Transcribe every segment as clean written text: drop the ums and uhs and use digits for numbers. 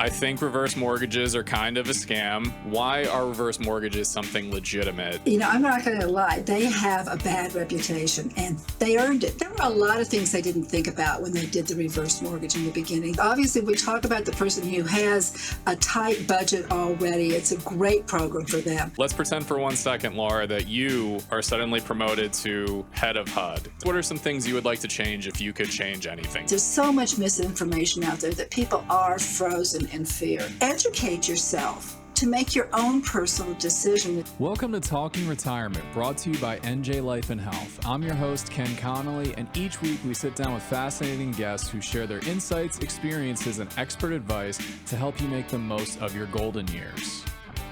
I think reverse mortgages are kind of a scam. Why are reverse mortgages something legitimate? I'm not going to lie. They have a bad reputation and they earned it. There were a lot of things they didn't think about when they did the reverse mortgage in the beginning. Obviously, we talk about the person who has a tight budget already. It's a great program for them. Let's pretend for 1 second, Laura, that you are suddenly promoted to head of HUD. What are some things you would like to change if you could change anything? There's so much misinformation out there that people are frozen in fear. Educate yourself to make your own personal decision. Welcome to Talking Retirement, brought to you by NJ Life and Health. I'm your host, Ken Connolly, and each week we sit down with fascinating guests who share their insights, experiences, and expert advice to help you make the most of your golden years.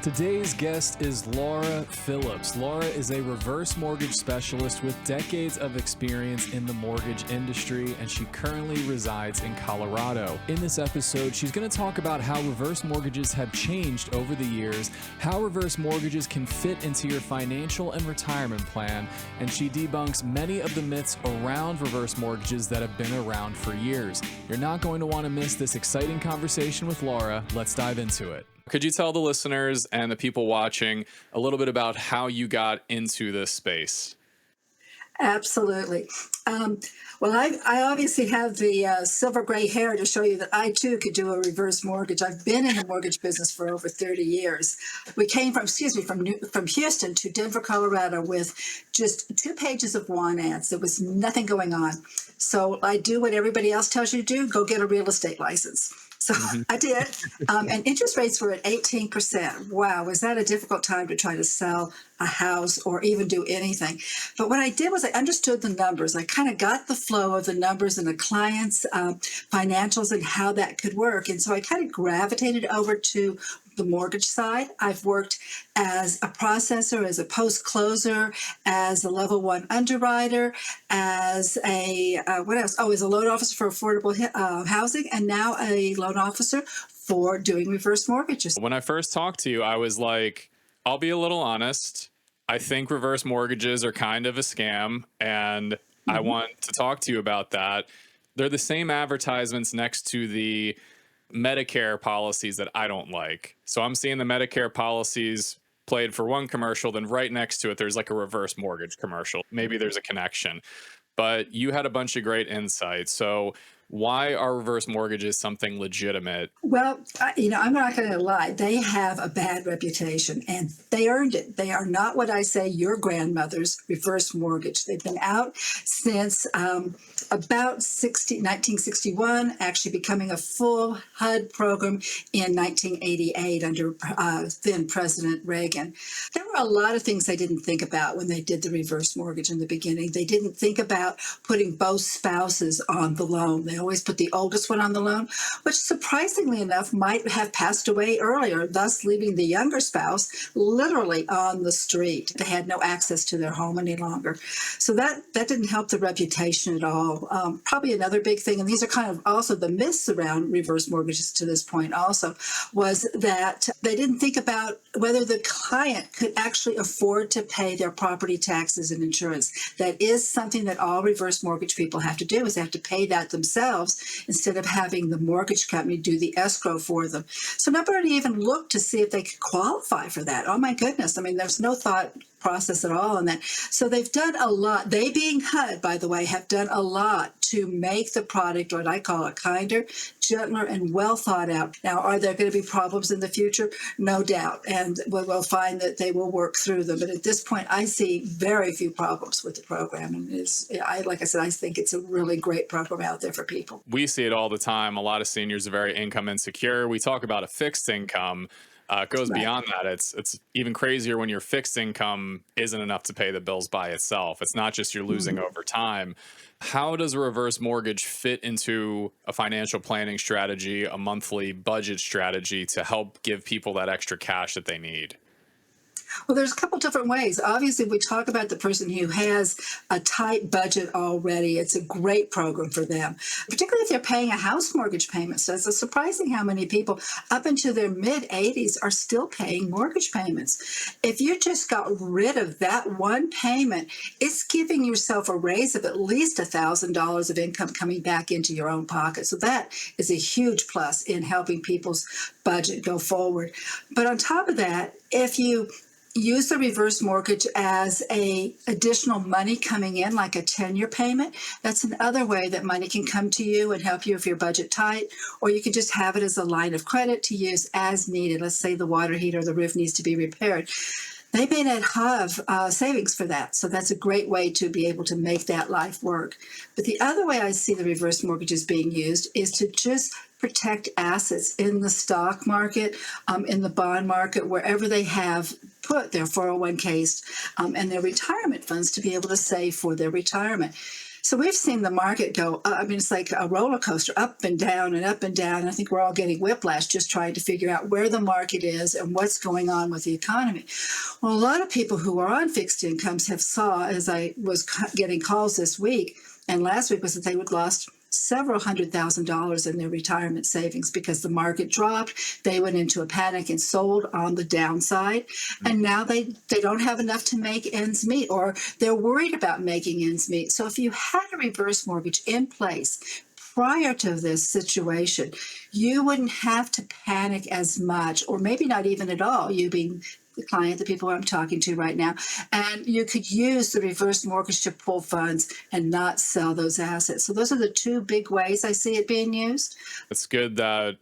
Today's guest is Laura Phillips. Laura is a reverse mortgage specialist with decades of experience in the mortgage industry, and she currently resides in Colorado. In this episode, she's going to talk about how reverse mortgages have changed over the years, how reverse mortgages can fit into your financial and retirement plan, and she debunks many of the myths around reverse mortgages that have been around for years. You're not going to want to miss this exciting conversation with Laura. Let's dive into it. Could you tell the listeners and the people watching a little bit about how you got into this space? Absolutely. Well, I obviously have the silver gray hair to show you that I too could do a reverse mortgage. I've been in the mortgage business for over 30 years. We came from Houston to Denver, Colorado with just 2 pages of want ads. There was nothing going on. So I do what everybody else tells you to do, go get a real estate license. So I did, and interest rates were at 18%. Wow, was that a difficult time to try to sell a house or even do anything? But what I did was I understood the numbers. I kind of got the flow of the numbers and the clients' financials and how that could work. And so I kind of gravitated over to the mortgage side. I've worked as a processor, as a post-closer, as a level 1 underwriter, as a, as a loan officer for affordable housing, and now a loan officer for doing reverse mortgages. When I first talked to you, I was like, I'll be a little honest. I think reverse mortgages are kind of a scam, and I want to talk to you about that. They're the same advertisements next to the Medicare policies that I don't like. So I'm seeing the Medicare policies played for one commercial, then right next to it, there's like a reverse mortgage commercial. Maybe there's a connection, but you had a bunch of great insights. So why are reverse mortgages something legitimate? Well, I'm not going to lie. They have a bad reputation and they earned it. They are not what I say your grandmother's reverse mortgage. They've been out since about 1961, actually becoming a full HUD program in 1988 under then President Reagan. There were a lot of things they didn't think about when they did the reverse mortgage in the beginning. They didn't think about putting both spouses on the loan. They always put the oldest one on the loan, which surprisingly enough might have passed away earlier, thus leaving the younger spouse literally on the street. They had no access to their home any longer. So that didn't help the reputation at all. Probably another big thing, and these are kind of also the myths around reverse mortgages to this point also, was that they didn't think about whether the client could actually afford to pay their property taxes and insurance. That is something that all reverse mortgage people have to do, is they have to pay that themselves instead of having the mortgage company do the escrow for them. So nobody even looked to see if they could qualify for that. Oh my goodness. I mean, there's no thought process at all on that. So they've done a lot. They, being HUD, by the way, have done a lot to make the product what I call a kinder, gentler, and well thought out. Now, are there going to be problems in the future? No doubt. And we'll find that they will work through them. But at this point, I see very few problems with the program. And like I said, I think it's a really great program out there for people. We see it all the time. A lot of seniors are very income insecure. We talk about a fixed income. It goes beyond that. It's even crazier when your fixed income isn't enough to pay the bills by itself. It's not just you're losing over time. How does a reverse mortgage fit into a financial planning strategy, a monthly budget strategy to help give people that extra cash that they need? Well, there's a couple different ways. Obviously, we talk about the person who has a tight budget already. It's a great program for them, particularly if they're paying a house mortgage payment. So it's surprising how many people up into their mid 80s are still paying mortgage payments. If you just got rid of that one payment, it's giving yourself a raise of at least $1,000 of income coming back into your own pocket. So that is a huge plus in helping people's budget go forward. But on top of that, if you use the reverse mortgage as a additional money coming in, like a 10-year payment, that's another way that money can come to you and help you if your budget tight, or you can just have it as a line of credit to use as needed. Let's say the water heater or the roof needs to be repaired. They may not have savings for that. So that's a great way to be able to make that life work. But the other way I see the reverse mortgages being used is to just protect assets in the stock market, in the bond market, wherever they have put their 401ks and their retirement funds to be able to save for their retirement. So we've seen the market go, it's like a roller coaster, up and down and up and down. And I think we're all getting whiplash just trying to figure out where the market is and what's going on with the economy. Well, a lot of people who are on fixed incomes have saw, as I was getting calls this week and last week, was that they would lost several $100,000 in their retirement savings because the market dropped. They went into a panic and sold on the downside. And now they don't have enough to make ends meet, or they're worried about making ends meet. So if you had a reverse mortgage in place prior to this situation, you wouldn't have to panic as much, or maybe not even at all, you being the client, the people I'm talking to right now, and you could use the reverse mortgage to pull funds and not sell those assets. So those are the two big ways I see it being used. It's good that,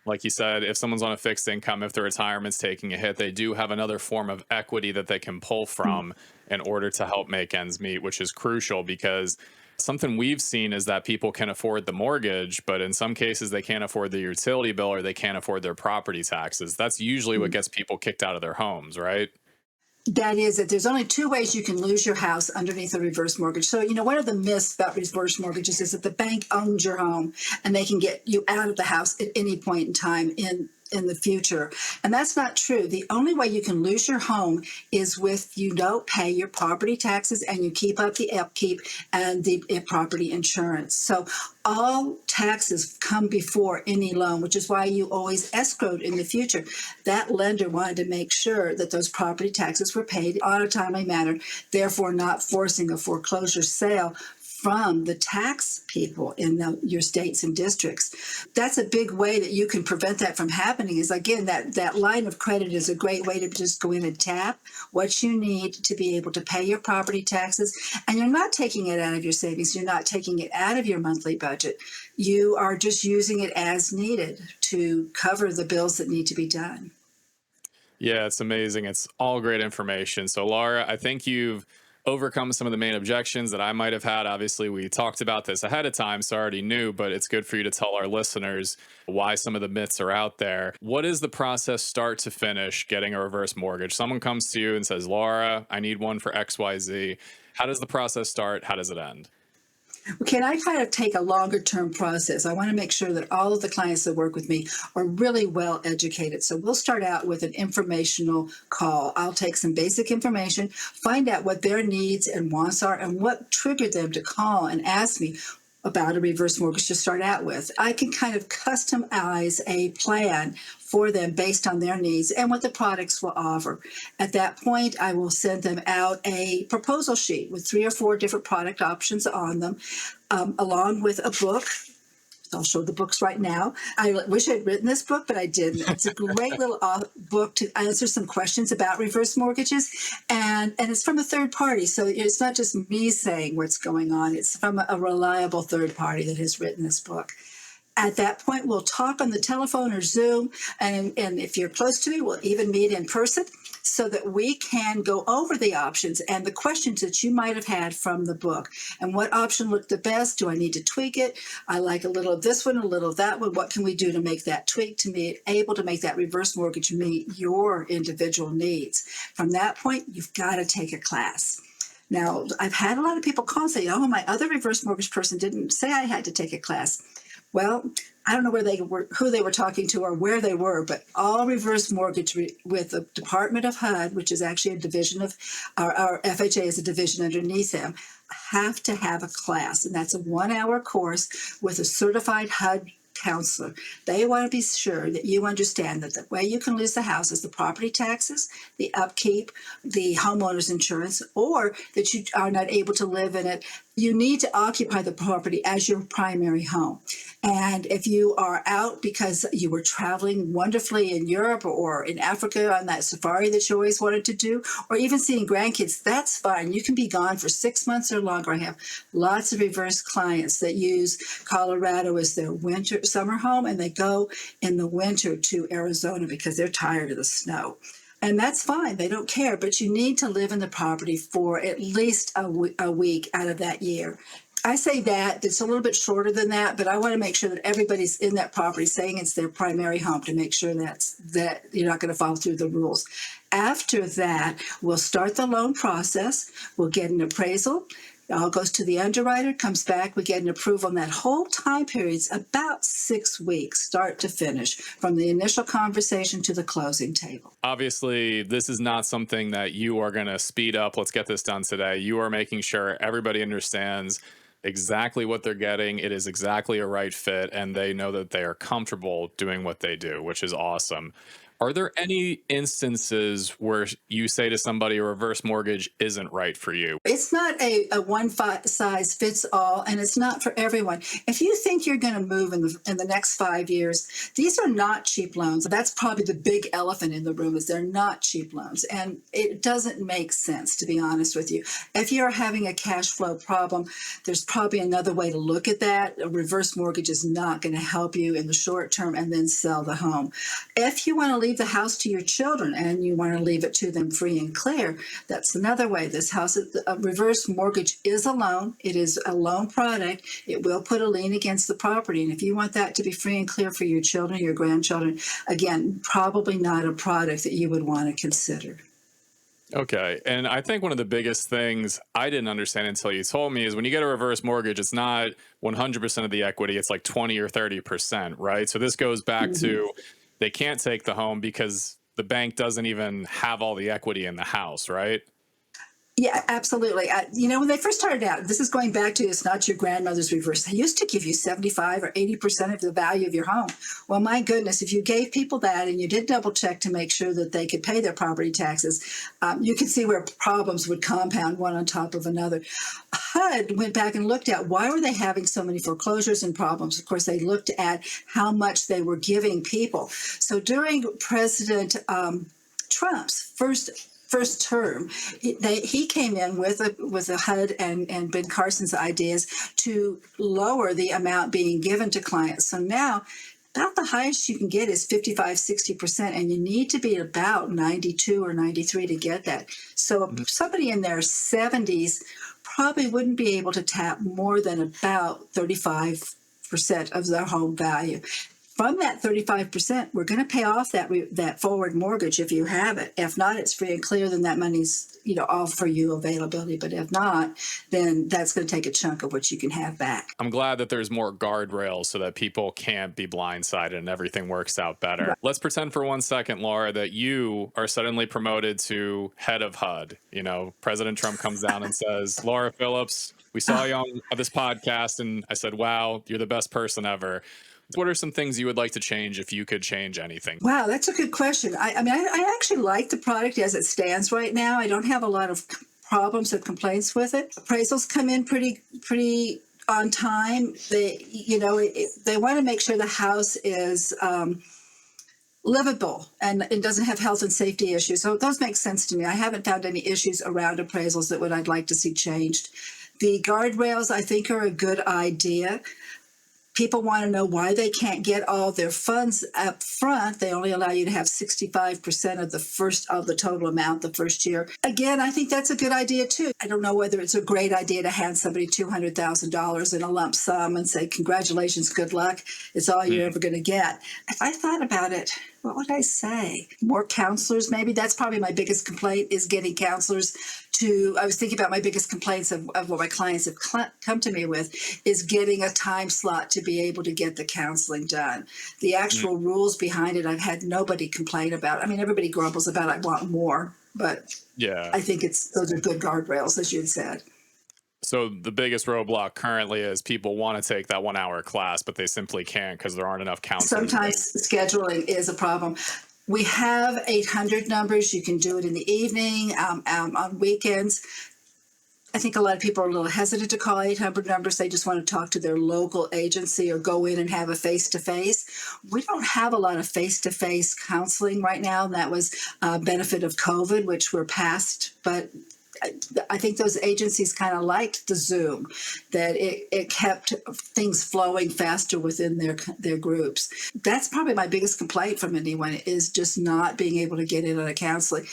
like you said, if someone's on a fixed income, if their retirement's taking a hit, they do have another form of equity that they can pull from in order to help make ends meet, which is crucial because something we've seen is that people can afford the mortgage, but in some cases they can't afford the utility bill or they can't afford their property taxes. That's usually what gets people kicked out of their homes, right? That is it. There's only two ways you can lose your house underneath a reverse mortgage. So, one of the myths about reverse mortgages is that the bank owns your home and they can get you out of the house at any point in time in the future. And that's not true. The only way you can lose your home is if you don't pay your property taxes and you keep up the upkeep and the property insurance. So all taxes come before any loan, which is why you always escrowed in the future. That lender wanted to make sure that those property taxes were paid on a timely manner, therefore not forcing a foreclosure sale from the tax people in your states and districts. That's a big way that you can prevent that from happening is, again, that line of credit is a great way to just go in and tap what you need to be able to pay your property taxes. And you're not taking it out of your savings. You're not taking it out of your monthly budget. You are just using it as needed to cover the bills that need to be done. Yeah, it's amazing. It's all great information. So, Laura, I think you've overcome some of the main objections that I might have had. Obviously, we talked about this ahead of time, so I already knew, but it's good for you to tell our listeners why some of the myths are out there. What is the process start to finish getting a reverse mortgage? Someone comes to you and says, Laura, I need one for XYZ. How does the process start? How does it end? Can I kind of take a longer term process? I want to make sure that all of the clients that work with me are really well educated. So we'll start out with an informational call. I'll take some basic information, find out what their needs and wants are, and what triggered them to call and ask me about a reverse mortgage to start out with. I can kind of customize a plan for them based on their needs and what the products will offer. At that point, I will send them out a proposal sheet with 3 or 4 different product options on them, along with a book. I'll show the books right now. I wish I'd written this book, but I didn't. It's a great little book to answer some questions about reverse mortgages. And it's from a third party. So it's not just me saying what's going on. It's from a reliable third party that has written this book. At that point, we'll talk on the telephone or Zoom. And if you're close to me, we'll even meet in person so that we can go over the options and the questions that you might have had from the book. And what option looked the best? Do I need to tweak it? I like a little of this one, a little of that one. What can we do to make that tweak to be able to make that reverse mortgage meet your individual needs? From that point, you've got to take a class. Now, I've had a lot of people call and say, oh, my other reverse mortgage person didn't say I had to take a class. Well, I don't know where they were, who they were talking to or where they were, but all reverse mortgage with the Department of HUD, which is actually a division of our FHA is a division underneath them, have to have a class. And that's a 1 hour course with a certified HUD counselor. They want to be sure that you understand that the way you can lose the house is the property taxes, the upkeep, the homeowner's insurance, or that you are not able to live in it. You need to occupy the property as your primary home. And if you are out because you were traveling wonderfully in Europe or in Africa on that safari that you always wanted to do, or even seeing grandkids, that's fine. You can be gone for 6 months or longer. I have lots of reverse clients that use Colorado as their summer home, and they go in the winter to Arizona because they're tired of the snow. And that's fine. They don't care. But you need to live in the property for at least a week out of that year. I say that it's a little bit shorter than that, but I want to make sure that everybody's in that property saying it's their primary home to make sure that you're not going to follow through the rules. After that, we'll start the loan process. We'll get an appraisal. It all goes to the underwriter, comes back, we get an approval, and that whole time period's about 6 weeks, start to finish, from the initial conversation to the closing table. Obviously, this is not something that you are going to speed up. Let's get this done today. You are making sure everybody understands exactly what they're getting. It is exactly a right fit, and they know that they are comfortable doing what they do, which is awesome. Are there any instances where you say to somebody a reverse mortgage isn't right for you? It's not a one size fits all, and it's not for everyone. If you think you're going to move in the next 5 years, these are not cheap loans. That's probably the big elephant in the room is they're not cheap loans, and it doesn't make sense, to be honest with you. If you're having a cash flow problem, there's probably another way to look at that. A reverse mortgage is not going to help you in the short term and then sell the home. If you want to leave the house to your children and you want to leave it to them free and clear, that's another way. This house, a reverse mortgage is a loan. It is a loan product. It will put a lien against the property. And if you want that to be free and clear for your children, your grandchildren, again, probably not a product that you would want to consider. Okay. And I think one of the biggest things I didn't understand until you told me is when you get a reverse mortgage, it's not 100% of the equity. It's like 20 or 30%, right? So this goes back to they can't take the home because the bank doesn't even have all the equity in the house, right? Yeah, absolutely. When they first started out, this is going back to it's not your grandmother's reverse. They used to give you 75 or 80% of the value of your home. Well, my goodness, if you gave people that and you did double check to make sure that they could pay their property taxes, you could see where problems would compound one on top of another. HUD went back and looked at why were they having so many foreclosures and problems. Of course, they looked at how much they were giving people. So during President Trump's first term, he came in with a HUD and Ben Carson's ideas to lower the amount being given to clients. So now about the highest you can get is 55-60%, and you need to be about 92 or 93 to get that. So somebody in their 70s probably wouldn't be able to tap more than about 35% of their home value. From that 35%, we're going to pay off that forward mortgage if you have it. If not, it's free and clear, then that money's all for you availability. But if not, then that's going to take a chunk of what you can have back. I'm glad that there's more guardrails so that people can't be blindsided and everything works out better. Right. Let's pretend for 1 second, Laura, that you are suddenly promoted to head of HUD. President Trump comes down and says, Laura Phillips, we saw you on this podcast. And I said, wow, you're the best person ever. What are some things you would like to change if you could change anything? Wow, that's a good question. I actually like the product as it stands right now. I don't have a lot of problems or complaints with it. Appraisals come in pretty on time. They want to make sure the house is livable and it doesn't have health and safety issues. So those make sense to me. I haven't found any issues around appraisals that I'd like to see changed. The guardrails, I think, are a good idea. People want to know why they can't get all their funds up front. They only allow you to have 65% of the total amount the first year. Again, I think that's a good idea too. I don't know whether it's a great idea to hand somebody $200,000 in a lump sum and say, congratulations, good luck. It's all you're ever going to get. If I thought about it, what would I say? More counselors, maybe. That's probably my biggest complaint is getting counselors I was thinking about my biggest complaints of what my clients have come to me with is getting a time slot to be able to get the counseling done. The Mm, actual rules behind it, I've had nobody complain about. I mean, everybody grumbles about I want more, but yeah. I think those are good guardrails, as you had said. So the biggest roadblock currently is people want to take that 1 hour class, but they simply can't because there aren't enough counselors available. Sometimes scheduling is a problem. We have 800 numbers. You can do it in the evening, on weekends. I think a lot of people are a little hesitant to call 800 numbers. They just want to talk to their local agency or go in and have a face to face. We don't have a lot of face to face counseling right now. That was a benefit of COVID, which we're past. But I think those agencies kind of liked the Zoom, that it kept things flowing faster within their groups. That's probably my biggest complaint from anyone is just not being able to get in on a counseling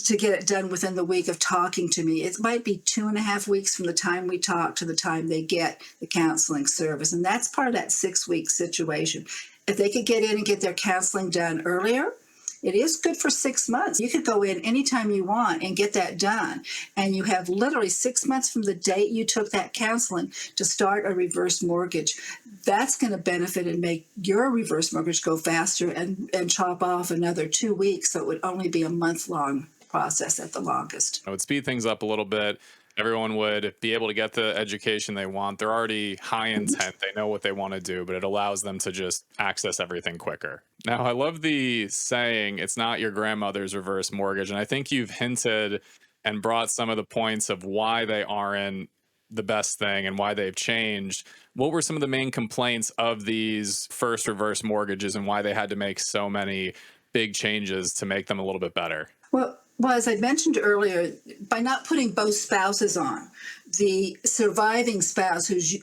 to get it done within the week of talking to me. It might be 2.5 weeks from the time we talk to the time they get the counseling service. And that's part of that 6 week situation. If they could get in and get their counseling done earlier, it is good for 6 months. You could go in anytime you want and get that done. And you have literally 6 months from the date you took that counseling to start a reverse mortgage. That's going to benefit and make your reverse mortgage go faster and chop off another 2 weeks. So it would only be a month-long process at the longest. It would speed things up a little bit. Everyone would be able to get the education they want. They're already high intent. They know what they want to do, but it allows them to just access everything quicker. Now, I love the saying, it's not your grandmother's reverse mortgage. And I think you've hinted and brought some of the points of why they aren't the best thing and why they've changed. What were some of the main complaints of these first reverse mortgages and why they had to make so many big changes to make them a little bit better? Well, as I mentioned earlier, by not putting both spouses on, the surviving spouse, who's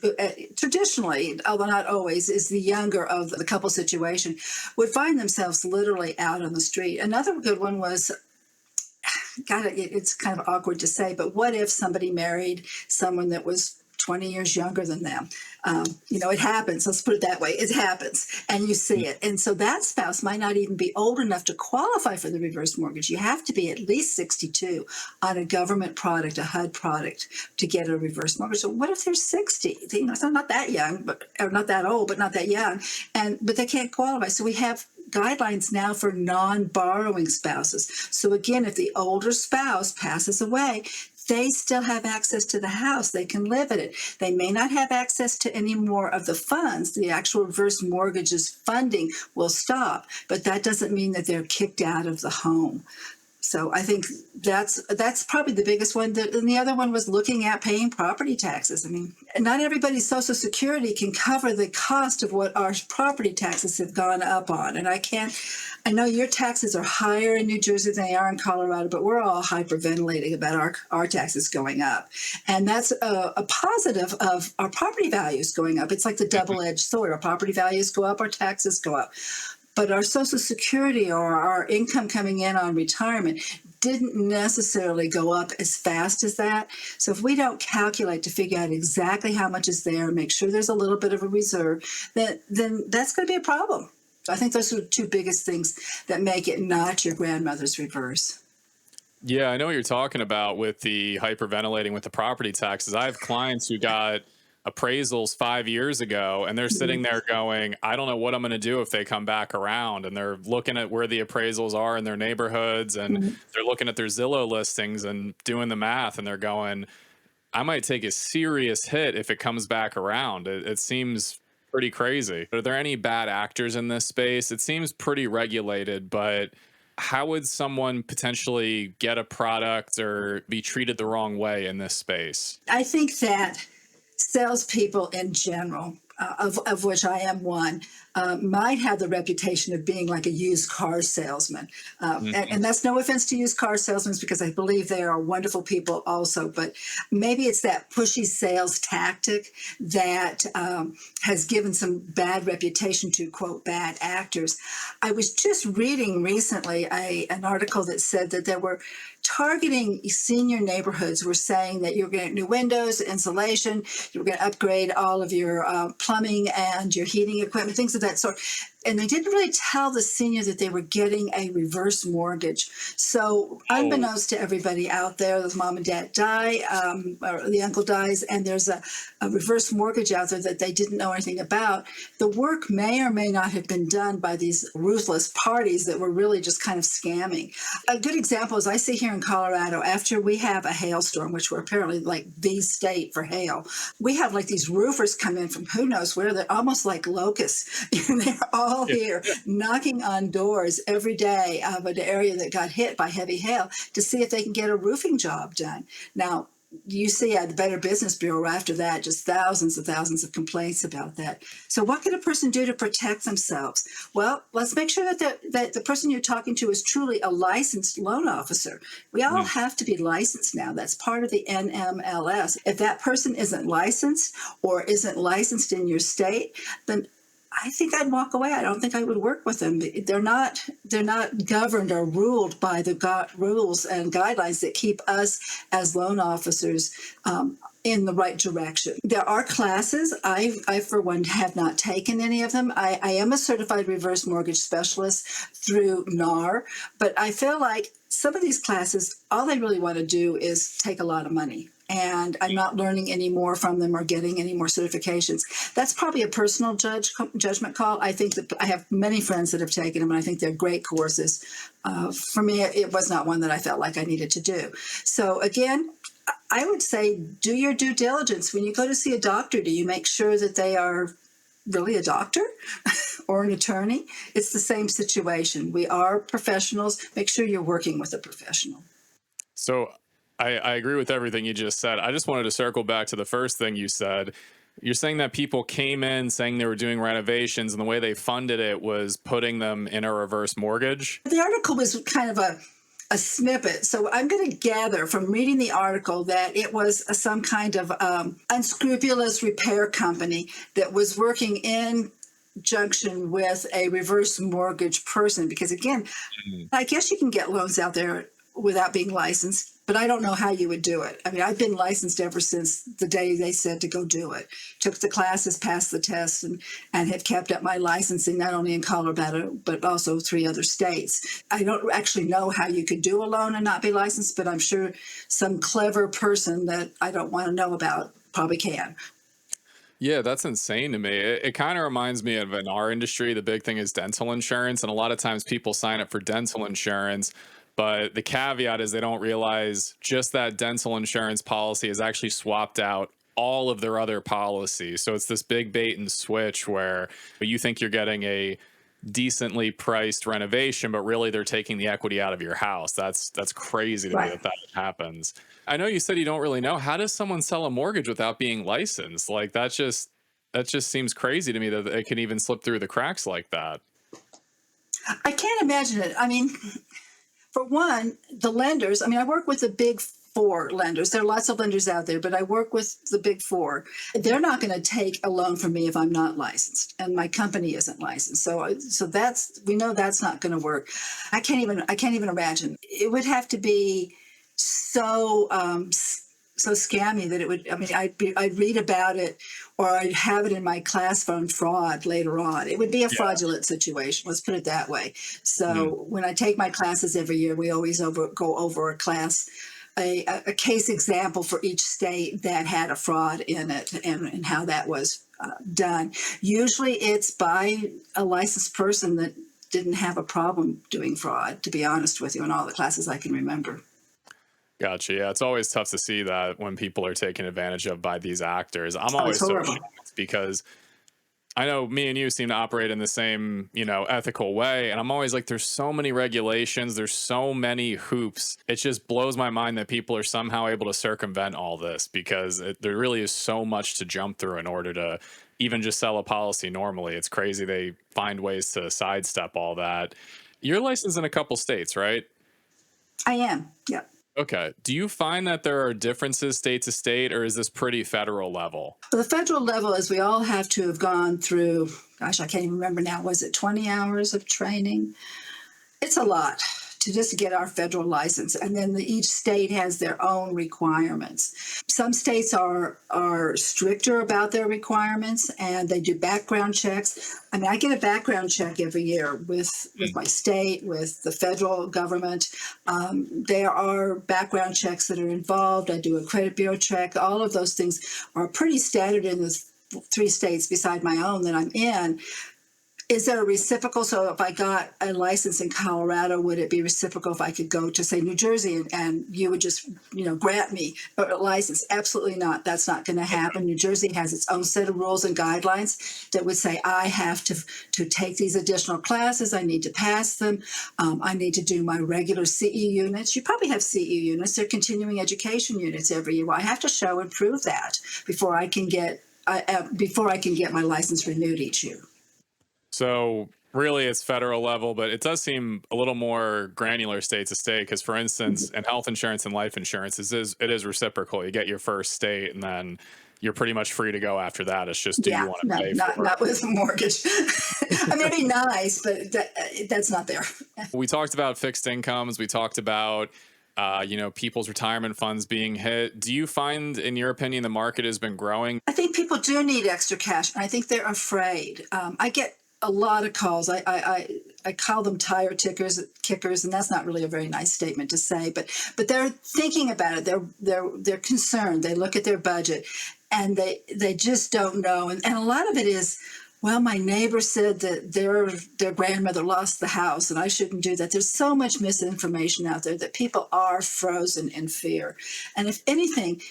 traditionally, although not always, is the younger of the couple situation, would find themselves literally out on the street. Another good one was, God, it's kind of awkward to say, but what if somebody married someone that was 20 years younger than them? It happens. Let's put it that way. It happens. And you see it. And so that spouse might not even be old enough to qualify for the reverse mortgage. You have to be at least 62 on a government product, a HUD product, to get a reverse mortgage. So what if they're 60? So not that young, or not that old, but not that young. But they can't qualify. So we have guidelines now for non-borrowing spouses. So again, if the older spouse passes away, they still have access to the house. They can live in it. They may not have access to any more of the funds. The actual reverse mortgage's funding will stop, but that doesn't mean that they're kicked out of the home. So I think that's probably the biggest one. And the other one was looking at paying property taxes. I mean, not everybody's Social Security can cover the cost of what our property taxes have gone up on. And I know your taxes are higher in New Jersey than they are in Colorado, but we're all hyperventilating about our taxes going up. And that's a positive of our property values going up. It's like the double-edged sword. Our property values go up, our taxes go up. But our Social Security or our income coming in on retirement didn't necessarily go up as fast as that. So if we don't calculate to figure out exactly how much is there, make sure there's a little bit of a reserve, then that's going to be a problem. I think those are the two biggest things that make it not your grandmother's reverse. Yeah, I know what you're talking about with the hyperventilating with the property taxes. I have clients who got appraisals 5 years ago and they're sitting there going, I don't know what I'm going to do if they come back around. And they're looking at where the appraisals are in their neighborhoods and they're looking at their Zillow listings and doing the math and they're going, I might take a serious hit if it comes back around. It seems pretty crazy. Are there any bad actors in this space? It seems pretty regulated, but how would someone potentially get a product or be treated the wrong way in this space? I think that salespeople in general, of which I am one, might have the reputation of being like a used car salesman. And that's no offense to used car salesmen because I believe they are wonderful people also. But maybe it's that pushy sales tactic that has given some bad reputation to, quote, bad actors. I was just reading recently an article that said that there were targeting senior neighborhoods. Were saying that you're going to get new windows, insulation, you're going to upgrade all of your plumbing and your heating equipment, things of that sort. and they didn't really tell the senior that they were getting a reverse mortgage. So, Oh, unbeknownst to everybody out there, the mom and dad die, or the uncle dies, and there's a reverse mortgage out there that they didn't know anything about. The work may or may not have been done by these ruthless parties that were really just kind of scamming. A good example is I see here in Colorado, after we have a hailstorm, which we're apparently like the state for hail, we have like these roofers come in from who knows where. They're almost like locusts. They're all yeah. here knocking on doors every day of an area that got hit by heavy hail to see if they can get a roofing job done. Now, you see at the Better Business Bureau after that, just thousands of complaints about that. So what can a person do to protect themselves? Well, let's make sure that the person you're talking to is truly a licensed loan officer. We all Mm. have to be licensed now. That's part of the NMLS. If that person isn't licensed or isn't licensed in your state, then I think I'd walk away. I don't think I would work with them. They're not governed or ruled by the rules and guidelines that keep us as loan officers in the right direction. There are classes. I for one, have not taken any of them. I am a certified reverse mortgage specialist through NAR, but I feel like some of these classes, all they really want to do is take a lot of money. And I'm not learning any more from them or getting any more certifications. That's probably a personal judgment call. I think that I have many friends that have taken them, and I think they're great courses. For me, it was not one that I felt like I needed to do. So again, I would say do your due diligence. When you go to see a doctor, do you make sure that they are really a doctor or an attorney? It's the same situation. We are professionals. Make sure you're working with a professional. So I agree with everything you just said. I just wanted to circle back to the first thing you said. You're saying that people came in saying they were doing renovations, and the way they funded it was putting them in a reverse mortgage. The article was kind of a snippet. So I'm going to gather from reading the article that it was some kind of unscrupulous repair company that was working in junction with a reverse mortgage person. Because again, Mm. I guess you can get loans out there without being licensed, but I don't know how you would do it. I mean, I've been licensed ever since the day they said to go do it. Took the classes, passed the tests, and have kept up my licensing not only in Colorado, but also 3 other states. I don't actually know how you could do a loan and not be licensed, but I'm sure some clever person that I don't want to know about probably can. Yeah, that's insane to me. It kind of reminds me of in our industry, the big thing is dental insurance. And a lot of times people sign up for dental insurance, but the caveat is they don't realize just that dental insurance policy is actually swapped out all of their other policies. So it's this big bait and switch where you think you're getting a decently priced renovation, but really they're taking the equity out of your house. That's crazy to me Right. that that happens. I know you said you don't really know. How does someone sell a mortgage without being licensed? Like that just seems crazy to me that it can even slip through the cracks like that. I can't imagine it. I mean, for one, the lenders, I mean, I work with the big 4 lenders. There are lots of lenders out there, but I work with the big 4. They're not going to take a loan from me if I'm not licensed and my company isn't licensed. So that's, we know that's not going to work. I can't even imagine. It would have to be so so scammy that it would. I mean, I'd read about it, or I'd have it in my class on fraud later on. It would be a Yeah. fraudulent situation. Let's put it that way. Mm. So when I take my classes every year, we always go over a class. A case example for each state that had a fraud in it and how that was done. Usually it's by a licensed person that didn't have a problem doing fraud, to be honest with you, in all the classes I can remember. Gotcha. Yeah, it's always tough to see that when people are taken advantage of by these actors. I'm Oh, it's always so horrible. shocked because I know me and you seem to operate in the same, ethical way. And I'm always like, there's so many regulations, there's so many hoops. It just blows my mind that people are somehow able to circumvent all this because there really is so much to jump through in order to even just sell a policy normally. It's crazy they find ways to sidestep all that. You're licensed in a couple states, right? I am. Yeah. Okay. Do you find that there are differences state to state, or is this pretty federal level? Well, the federal level is we all have to have gone through, gosh, I can't even remember now, was it 20 hours of training? It's a lot to just get our federal license. And then each state has their own requirements. Some states are stricter about their requirements, and they do background checks. I mean, I get a background check every year with my state, with the federal government. There are background checks that are involved. I do a credit bureau check. All of those things are pretty standard in the 3 states beside my own that I'm in. Is there a reciprocal? So if I got a license in Colorado, would it be reciprocal if I could go to, say, New Jersey and you would just, grant me a license? Absolutely not. That's not going to happen. New Jersey has its own set of rules and guidelines that would say I have to take these additional classes. I need to pass them. I need to do my regular CE units. You probably have CE units. They're continuing education units every year. Well, I have to show and prove that before I can get my license renewed each year. So really it's federal level, but it does seem a little more granular state to state. Because for instance, in health insurance and life insurance, it is reciprocal. You get your first state and then you're pretty much free to go after that. It's just, do you want to pay for it? Not with a mortgage. I mean, it'd be nice, but that's not there. We talked about fixed incomes. We talked about people's retirement funds being hit. Do you find, in your opinion, the market has been growing? I think people do need extra cash, and I think they're afraid. I get a lot of calls. I call them tire kickers, and that's not really a very nice statement to say, but they're thinking about it. They're concerned. They look at their budget, and they just don't know. And a lot of it is, well, my neighbor said that their grandmother lost the house, and I shouldn't do that. There's so much misinformation out there that people are frozen in fear. And if anything,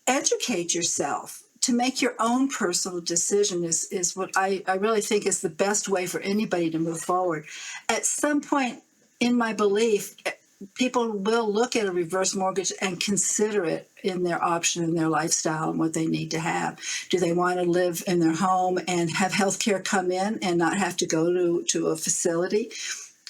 educate yourself. To make your own personal decision is what I really think is the best way for anybody to move forward. At some point, in my belief, people will look at a reverse mortgage and consider it in their option, in their lifestyle, and what they need to have. Do they want to live in their home and have health care come in and not have to go to a facility?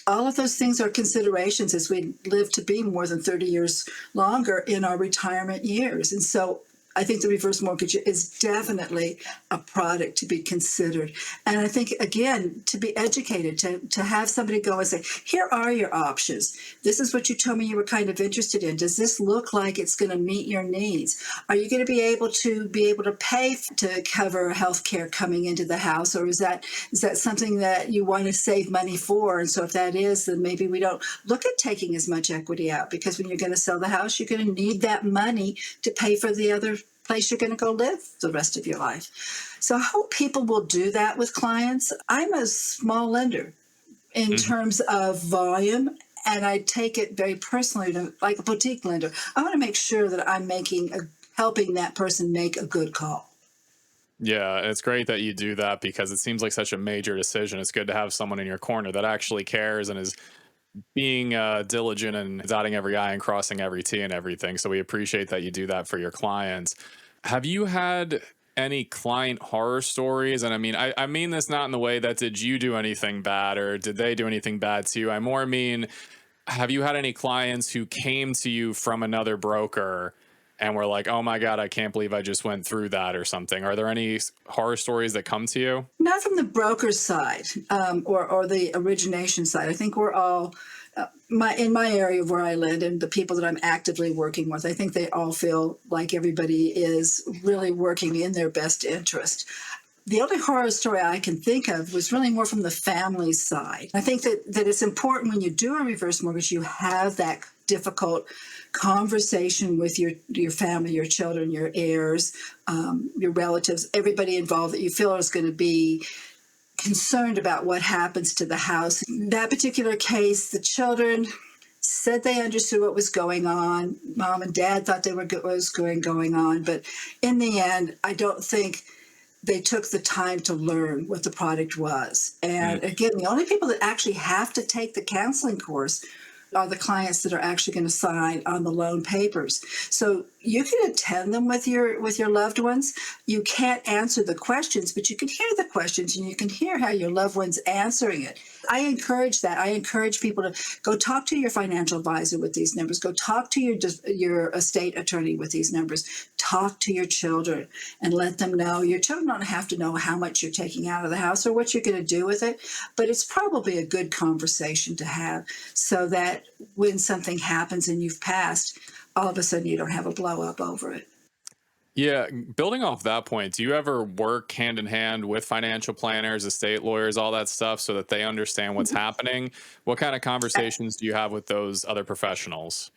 All of those things are considerations as we live to be more than 30 years longer in our retirement years. And so I think the reverse mortgage is definitely a product to be considered. And I think, again, to be educated, to have somebody go and say, here are your options. This is what you told me you were kind of interested in. Does this look like it's going to meet your needs? Are you going to be able to pay to cover health care coming into the house? Or is that something that you want to save money for? And so if that is, then maybe we don't look at taking as much equity out, because when you're going to sell the house, you're going to need that money to pay for the other place you're going to go live the rest of your life. So I hope people will do that with clients. I'm a small lender in terms of volume, and I take it very personally to, like a boutique lender. I want to make sure that I'm helping that person make a good call. Yeah, it's great that you do that, because it seems like such a major decision. It's good to have someone in your corner that actually cares and is being diligent and dotting every I and crossing every T and everything. So we appreciate that you do that for your clients. Have you had any client horror stories? And I mean this not in the way that did you do anything bad or did they do anything bad to you? I more mean, have you had any clients who came to you from another broker and were like, oh my God, I can't believe I just went through that or something? Are there any horror stories that come to you? Not from the broker's side or the origination side. I think we're all, in my area where I live and the people that I'm actively working with, I think they all feel like everybody is really working in their best interest. The only horror story I can think of was really more from the family side. I think that it's important when you do a reverse mortgage, you have that difficult conversation with your family, your children, your heirs, your relatives, everybody involved that you feel is going to be concerned about what happens to the house. In that particular case, the children said they understood what was going on. Mom and Dad thought they were what was going on. But in the end, I don't think they took the time to learn what the product was. And again, the only people that actually have to take the counseling course are the clients that are actually going to sign on the loan papers. So you can attend them with your loved ones. You can't answer the questions, but you can hear the questions and you can hear how your loved one's answering it. I encourage that. I encourage people to go talk to your financial advisor with these numbers. Go talk to your estate attorney with these numbers. Talk to your children and let them know. Your children don't have to know how much you're taking out of the house or what you're going to do with it, but it's probably a good conversation to have so that when something happens and you've passed, all of a sudden you don't have a blow up over it. Yeah, building off that point, do you ever work hand in hand with financial planners, estate lawyers, all that stuff so that they understand what's happening? What kind of conversations do you have with those other professionals?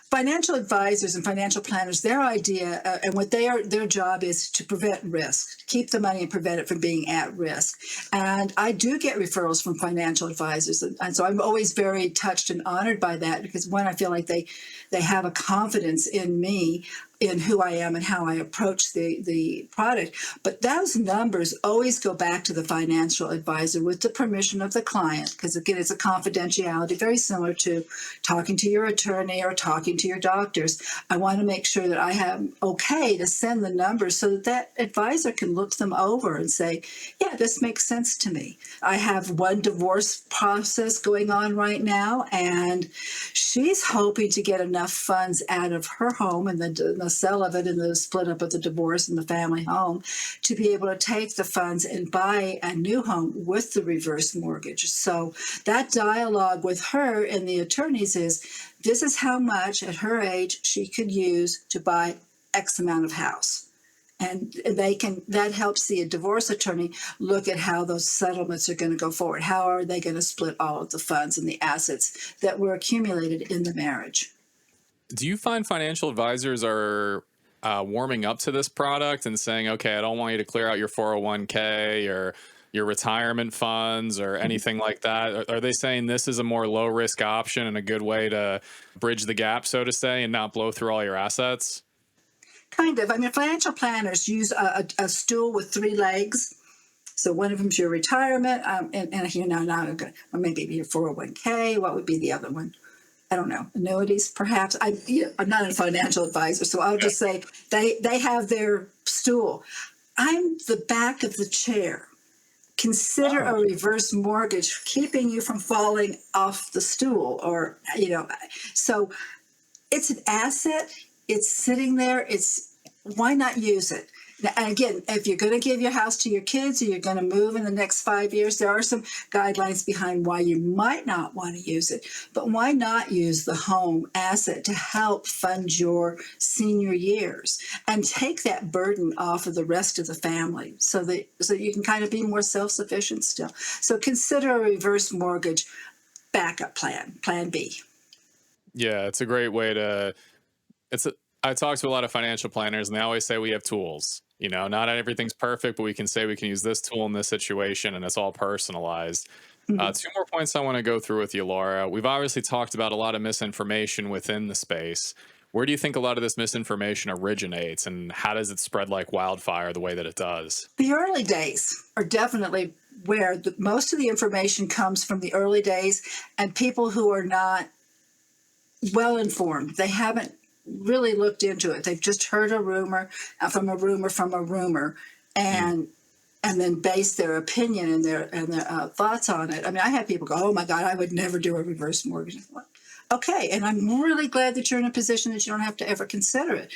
Financial advisors and financial planners, their idea and what their job is to prevent risk, keep the money and prevent it from being at risk. And I do get referrals from financial advisors, and so I'm always very touched and honored by that because one, I feel like they have a confidence in me, in who I am and how I approach the product. But those numbers always go back to the financial advisor with the permission of the client, because again, it's a confidentiality, very similar to talking to your attorney or talking to your doctors. I want to make sure that I have okay to send the numbers so that that advisor can look them over and say, yeah, this makes sense to me. I have one divorce process going on right now, and she's hoping to get enough funds out of her home and the sale of it and the split up of the divorce and the family home to be able to take the funds and buy a new home with the reverse mortgage. So that dialogue with her and the attorneys is this is how much at her age she could use to buy X amount of house. And that helps the divorce attorney look at how those settlements are going to go forward. How are they going to split all of the funds and the assets that were accumulated in the marriage? Do you find financial advisors are warming up to this product and saying, okay, I don't want you to clear out your 401k or your retirement funds or anything like that? Are they saying this is a more low risk option and a good way to bridge the gap, so to say, and not blow through all your assets? Kind of. I mean, financial planners use a stool with three legs. So one of them's your retirement, and here now, or maybe your 401k. What would be the other one? I don't know, annuities, perhaps. I'm not a financial advisor, so I'll just say they have their stool. I'm the back of the chair. Consider a reverse mortgage keeping you from falling off the stool, or so it's an asset. It's sitting there. Why not use it? Now, and again, if you're going to give your house to your kids or you're going to move in the next 5 years, there are some guidelines behind why you might not want to use it. But why not use the home asset to help fund your senior years and take that burden off of the rest of the family so you can kind of be more self-sufficient still. So consider a reverse mortgage backup plan B. Yeah, it's a great way to. I talk to a lot of financial planners, and they always say we have tools. Not everything's perfect, but we can say we can use this tool in this situation, and it's all personalized. Mhm. Two more points I want to go through with you, Laura. We've obviously talked about a lot of misinformation within the space. Where do you think a lot of this misinformation originates, and how does it spread like wildfire the way that it does? The early days are definitely where most of the information comes from the early days, and people who are not well informed. They haven't really looked into it. They've just heard a rumor from a rumor from a rumor, and then base their opinion and their thoughts on it. I mean, I have people go, "Oh my God, I would never do a reverse mortgage." Okay, and I'm really glad that you're in a position that you don't have to ever consider it.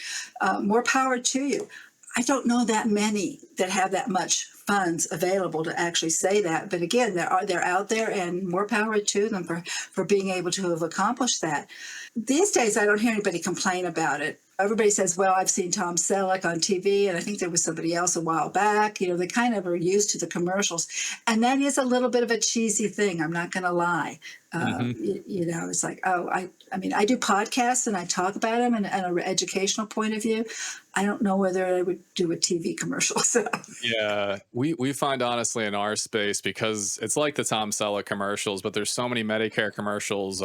More power to you. I don't know that many that have that much funds available to actually say that, but again, they're out there, and more power to them for being able to have accomplished that. These days, I don't hear anybody complain about it. Everybody says, well, I've seen Tom Selleck on TV, and I think there was somebody else a while back. They kind of are used to the commercials. And that is a little bit of a cheesy thing. I'm not going to lie. Hmm. It's like, oh, I mean, I do podcasts and I talk about them and an educational point of view. I don't know whether I would do a TV commercial. So. Yeah, we find honestly in our space, because it's like the Tom Selleck commercials, but there's so many Medicare commercials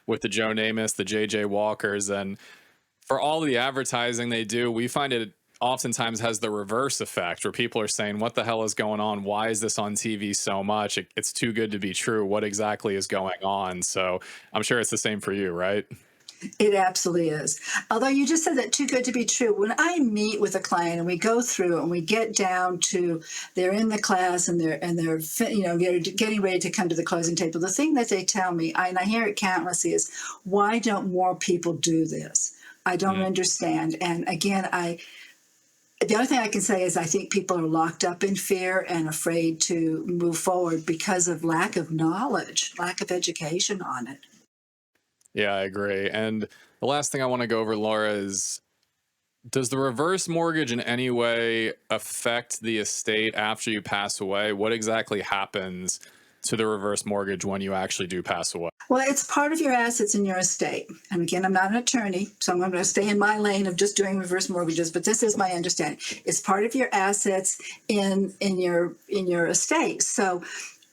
with the Joe Namath, the JJ Walkers, and for all the advertising they do, we find it oftentimes has the reverse effect where people are saying, what the hell is going on? Why is this on TV so much? It's too good to be true. What exactly is going on? So I'm sure it's the same for you, right? It absolutely is. Although you just said that too good to be true. When I meet with a client and we go through and we get down to they're in the class and they're getting ready to come to the closing table, the thing that they tell me, and I hear it countlessly, is why don't more people do this? I don't Mm. understand. And again, the only thing I can say is I think people are locked up in fear and afraid to move forward because of lack of knowledge, lack of education on it. Yeah, I agree. And the last thing I want to go over, Laura, is does the reverse mortgage in any way affect the estate after you pass away? What exactly happens to the reverse mortgage when you actually do pass away? Well, it's part of your assets in your estate. And again, I'm not an attorney, so I'm going to stay in my lane of just doing reverse mortgages, but this is my understanding. It's part of your assets in your estate. So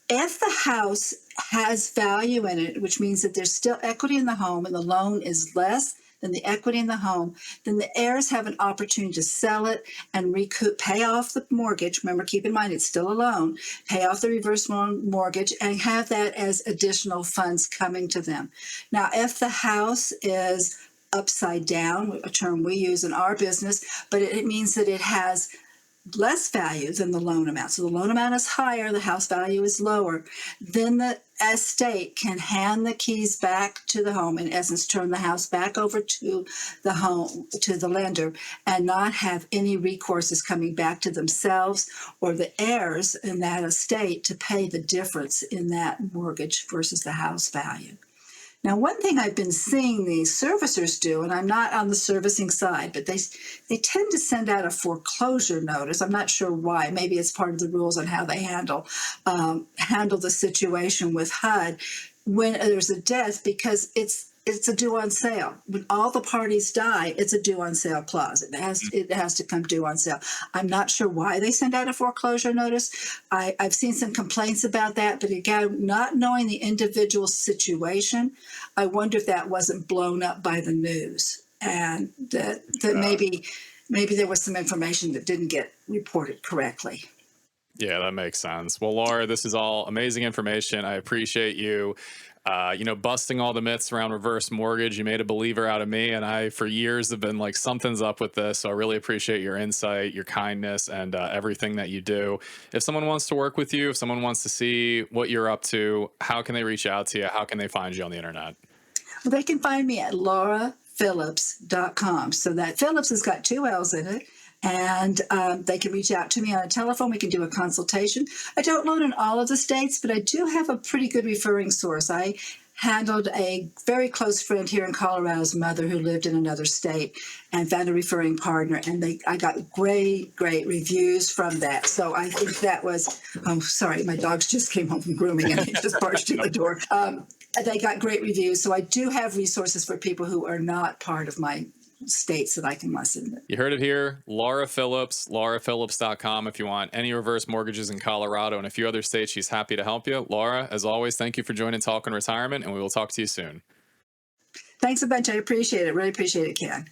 if the house has value in it, which means that there's still equity in the home and the loan is less than the equity in the home, then the heirs have an opportunity to sell it and recoup, pay off the mortgage. Remember, keep in mind it's still a loan, pay off the reverse mortgage and have that as additional funds coming to them. Now, if the house is upside down, a term we use in our business, but it means that it has less value than the loan amount. So the loan amount is higher, the house value is lower. Then the estate can hand the keys back to the home, in essence, turn the house back over to the home, to the lender, and not have any recourses coming back to themselves or the heirs in that estate to pay the difference in that mortgage versus the house value. Now, one thing I've been seeing these servicers do, and I'm not on the servicing side, but they tend to send out a foreclosure notice. I'm not sure why. Maybe it's part of the rules on how they handle the situation with HUD when there's a death, because it's a due on sale. When all the parties die, it's a due on sale clause. It has to come due on sale. I'm not sure why they send out a foreclosure notice. I've seen some complaints about that, but again, not knowing the individual situation, I wonder if that wasn't blown up by the news and that maybe there was some information that didn't get reported correctly. Yeah, that makes sense. Well, Laura, this is all amazing information. I appreciate you, busting all the myths around reverse mortgage. You made a believer out of me, and I, for years, have been like, something's up with this. So I really appreciate your insight, your kindness, and everything that you do. If someone wants to work with you, if someone wants to see what you're up to, how can they reach out to you? How can they find you on the internet? Well, they can find me at lauraphillips.com. So that Phillips has got two L's in it. And they can reach out to me on a telephone. We can do a consultation. I don't loan in all of the states, but I do have a pretty good referring source. I handled a very close friend here in Colorado's mother who lived in another state and found a referring partner. And I got great, great reviews from that. So I think that was, oh, sorry, my dogs just came home from grooming and they just barged in the door. They got great reviews. So I do have resources for people who are not part of my states that I can listen. You heard it here. Laura Phillips, lauraphillips.com. If you want any reverse mortgages in Colorado and a few other states, she's happy to help you. Laura, as always, thank you for joining Talking Retirement, and we will talk to you soon. Thanks a bunch. I appreciate it. Really appreciate it, Ken.